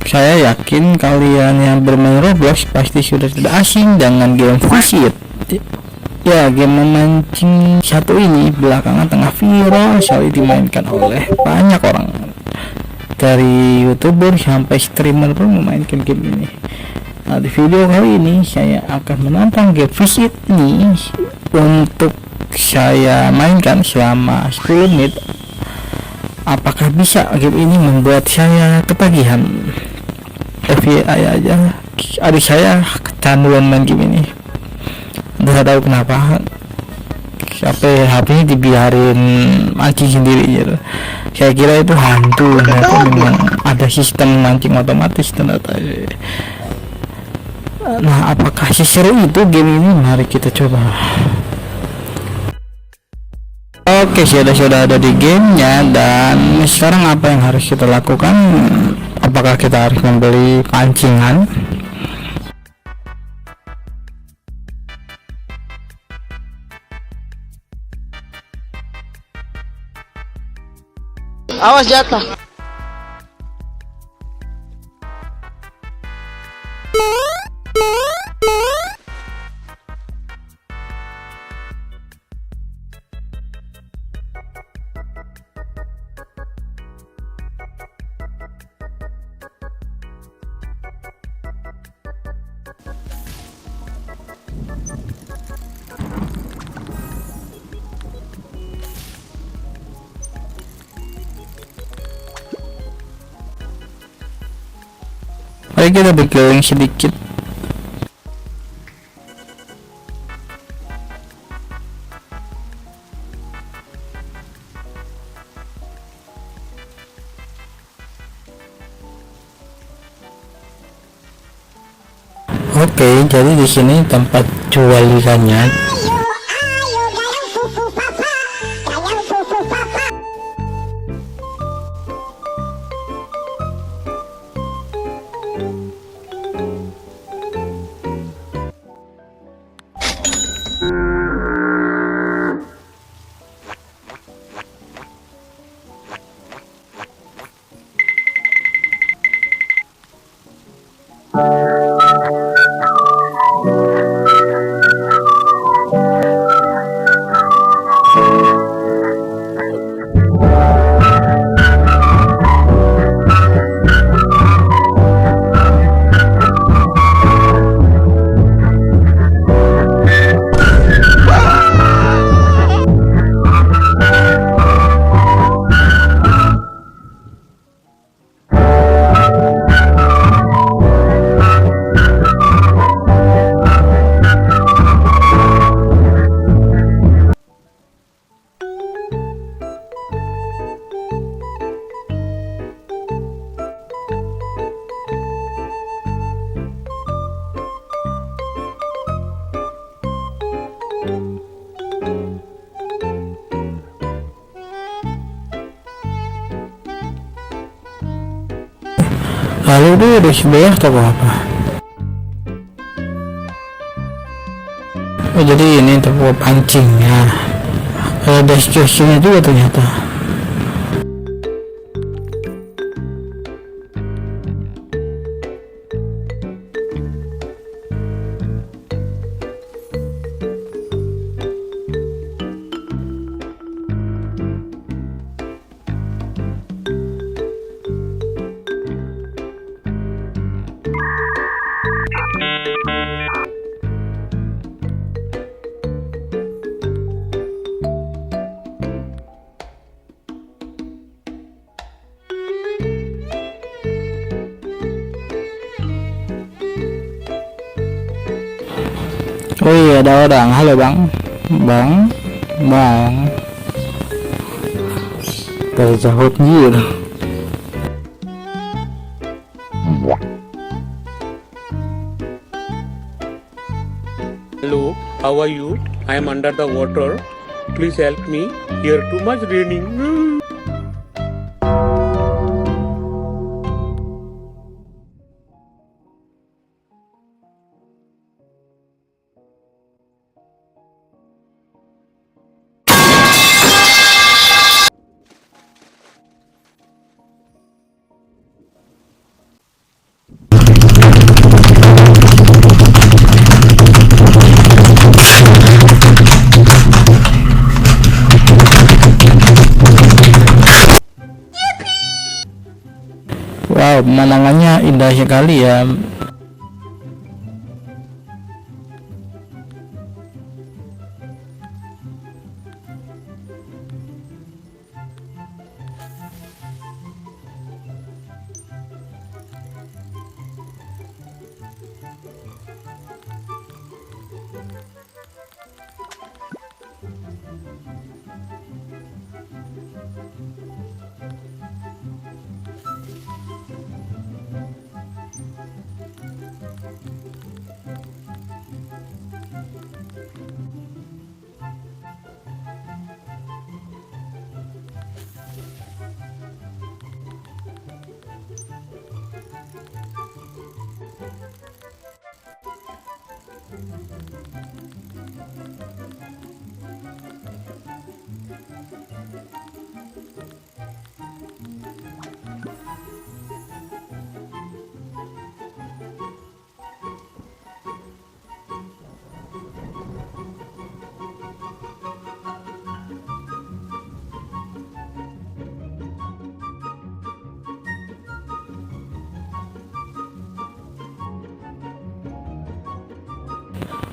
Saya yakin kalian yang bermain Roblox pasti sudah tidak asing dengan game Visit. Ya, game memancing satu ini belakangan tengah viral sekali dimainkan oleh banyak orang. Dari YouTuber sampai streamer pun memainkan game ini. Nah, di video kali ini saya akan menantang game Visit ini untuk saya mainkan selama 10 menit. Apakah bisa game ini membuat saya ketagihan? FYI aja, adik saya kecanduan main game ini. Nggak tahu kenapa, sampai HP dibiarin mancing sendiri gitu. Saya kira itu hantu, ternyata memang ada sistem mancing otomatis ternyata. Nah, apakah seseru itu game ini? Mari kita coba. Oke, sudah ada di gamenya, dan sekarang apa yang harus kita lakukan? Apakah kita harus membeli pancingan? Awas jatuh. Mari kita berkeliling sedikit. Oke, jadi di sini tempat jual ikannya. Lalu dia di sebelah toko apa? Oh, jadi ini toko pancingnya. Ada sini juga ternyata. Oh iya, ada orang. Halo bang. Bang terjauh anjir. Hello, how are you? I am under the water. Please help me. Here too much raining. Wow, pemandangannya indah sekali ya.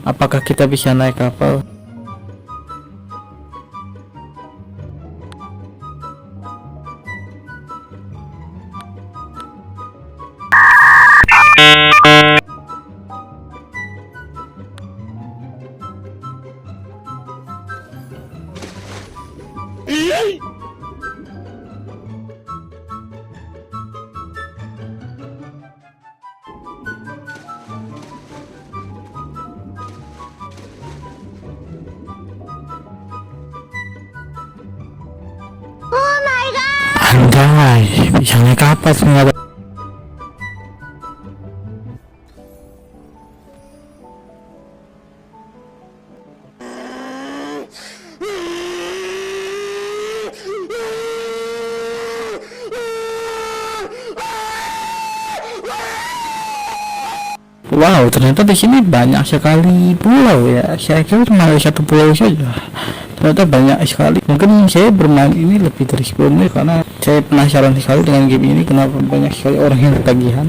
Apakah kita bisa naik kapal? Anjay, bisa naik kapal ternyata. Wow, ternyata di sini banyak sekali pulau ya. Saya kira cuma ada satu pulau saja. Ternyata banyak sekali. Mungkin saya bermain ini lebih dari 10 menit karena saya penasaran sekali dengan game ini. Kenapa banyak sekali orang yang ketagihan.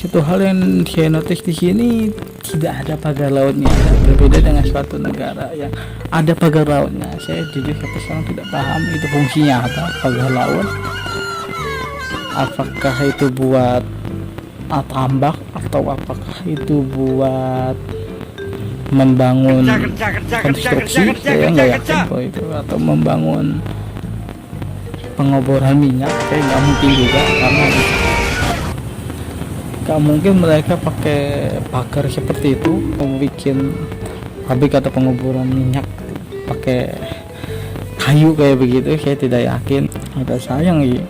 Satu hal yang saya notice di sini, tidak ada pagar lautnya. Berbeda dengan suatu negara yang ada pagar lautnya. Saya jujur sampai sekarang tidak paham itu fungsinya apa pagar laut. Apakah itu buat tambak atau apakah itu buat membangun konstruksi, saya nggak yakin kok itu, atau membangun pengeboran minyak, saya nggak mungkin juga, karena nggak mungkin mereka pakai pagar seperti itu membuat pabrik atau pengeboran minyak pakai kayu kayak begitu. Saya tidak yakin. Agak sayang ya,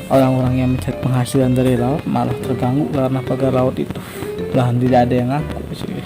orang-orang yang mencari penghasilan dari laut malah terganggu karena pagar laut itu, lah tidak ada yang ngaku sih.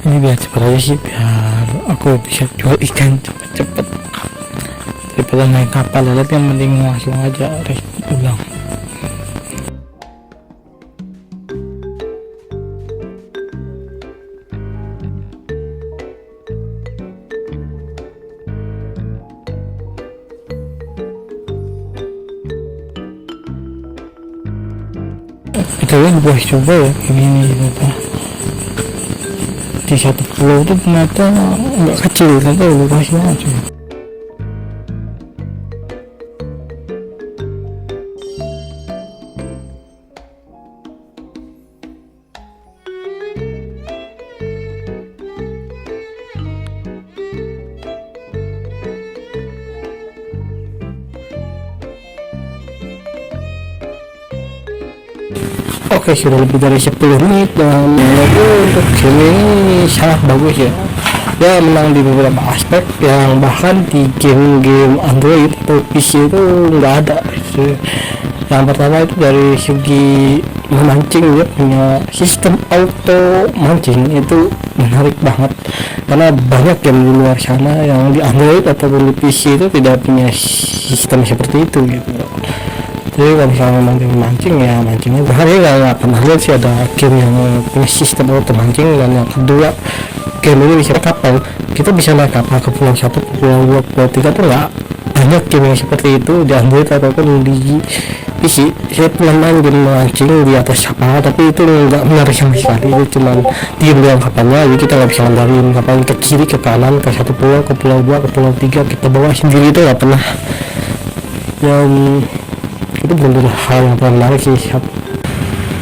Ini biar cepat aja sih, biar aku bisa jual ikan cepet-cepet daripada naik kapal lalat. Yang penting langsung aja ulang. Kita boleh coba ya ini ternyata di satu pulau itu ternyata nggak kecil, ternyata luasnya aja. Oke, sudah lebih dari 10 menit dan menurutku untuk game ini sangat bagus ya. Ya menang di beberapa aspek yang bahkan di game-game Android atau PC itu nggak ada. Yang pertama itu dari segi memancing, ya punya sistem auto mancing itu menarik banget, karena banyak game di luar sana yang di Android ataupun di PC itu tidak punya sistem seperti itu gitu. Jadi kalau misalnya memang dia mancing ya mancingnya bahaya, nggak pernah lihat sih ada game yang punya sistem auto mancing. Dan yang kedua, game ini bisa kapal, kita bisa naik kapal ke pulau 1, ke pulau 2, pulau 3 tuh nggak banyak game yang seperti itu di Android ataupun di PC. Saya pernah main game mancing di atas kapal, tapi itu nggak menarik sama sekali, itu cuman diem doang kapalnya, jadi kita nggak bisa ngandarin kapal ke kiri ke kanan ke satu pulau, ke pulau 2, ke pulau 3 kita bawa sendiri, itu nggak pernah. Yang itu benar hal yang paling menarik sih.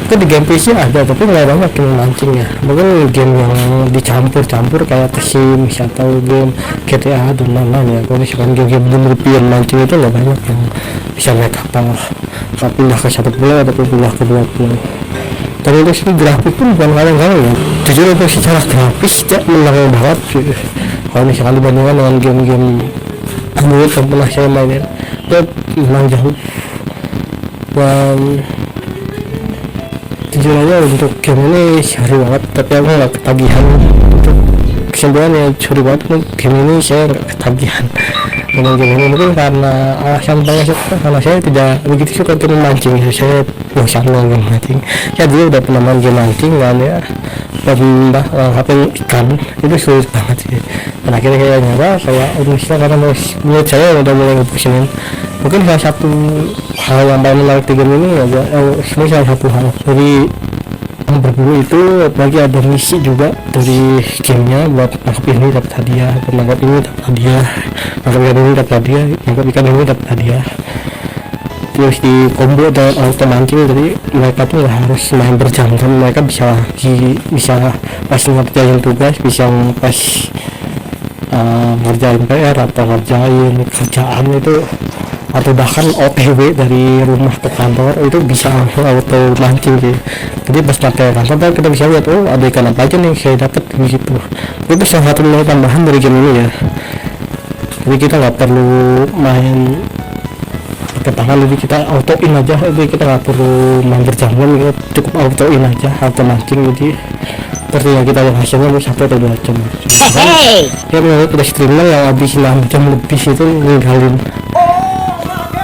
Itu di game PC ada, tapi nggak banyak game mancing ya. Mungkin game yang dicampur-campur kayak The Sims atau game GTA dan lain-lain ya. Kalau misalkan game-game bener pure mancing itu nggak banyak yang bisa naik kapal pindah ke satu pulau ataupun pindah ke dua pulau. Dan itu sih grafik pun bukan kadang-kadang ya. Jujur itu secara grafis ya menang banget sih. Kalau misalkan dibandingkan dengan game-game Android yang pernah saya mainin, itu memang jauh. Dan jujur aja untuk game ini sorry banget, tapi aku nggak ketagihan. Untuk kesimpulannya sorry banget, game ini saya nggak ketagihan dengan game ini. Mungkin karena alasan banyak suka, karena saya tidak begitu suka game mancing. Saya bosan dengan game mancing. Saya dulu udah pernah main game mancing dan ya lomba ngapin ikan itu sulit banget sih. Dan akhirnya saya nyoba kayak udah karena menurut saya udah mulai ngepusingin. Mungkin salah satu hal yang paling menarik di game ini ya sebenarnya salah satu hal dari yang berburu itu, apalagi ada misi juga dari gamenya buat nangkap ini dapat hadiah, nangkap ini dapat hadiah, nangkap ikan ini dapat hadiah, nangkap ikan ini dapat hadiah. Terus di combo dengan auto mancing, jadi mereka tuh nggak harus main berjam-jam, mereka bisa pas ngerjain tugas, bisa pas ngerjain PR atau ngerjain kerjaan itu, atau bahkan OTW dari rumah ke kantor itu bisa langsung auto mancing sih. Jadi pas pakai kantor kita bisa lihat oh ada ikan apa aja nih saya dapat di situ. Itu salah satu nilai tambahan dari game ini ya. Jadi kita nggak perlu main pakai tangan, jadi kita autoin aja, jadi kita nggak perlu main berjam-jam, kita cukup autoin aja, auto mancing. Jadi seperti yang kita lihat hasilnya 1 atau 2 jam. Ya menurut ada streamer yang habis 6 jam lebih itu ninggalin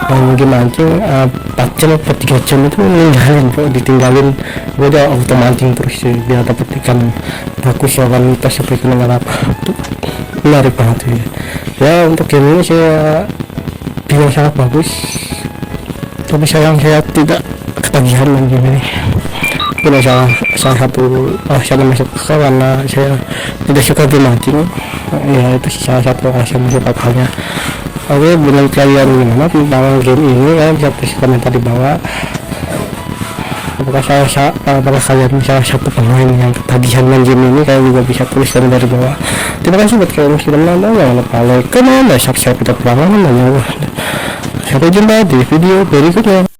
game mancing 4 jam atau 3 jam itu ninggalin, kok ditinggalin udah auto mancing terus sih, biar dapat ikan bagus ya, kualitas seperti ikan apa. Itu menarik banget sih ya. Untuk game ini saya bilang sangat bagus, tapi sayang saya tidak ketagihan main game ini. Itu salah satu alasan masuk ke karena saya tidak suka game mancing ya, itu salah satu alasan masuk akalnya. Oke, menurut kalian gimana tentang game ini? Kalian bisa tulis komentar di bawah. Apakah kalian salah satu pemain yang ketagihan main game ini? Kalian juga bisa tulis komentar di bawah. Terima kasih buat kalian yang sudah menonton. Jangan lupa like, comment, dan subscribe kita. Sampai jumpa di video berikutnya.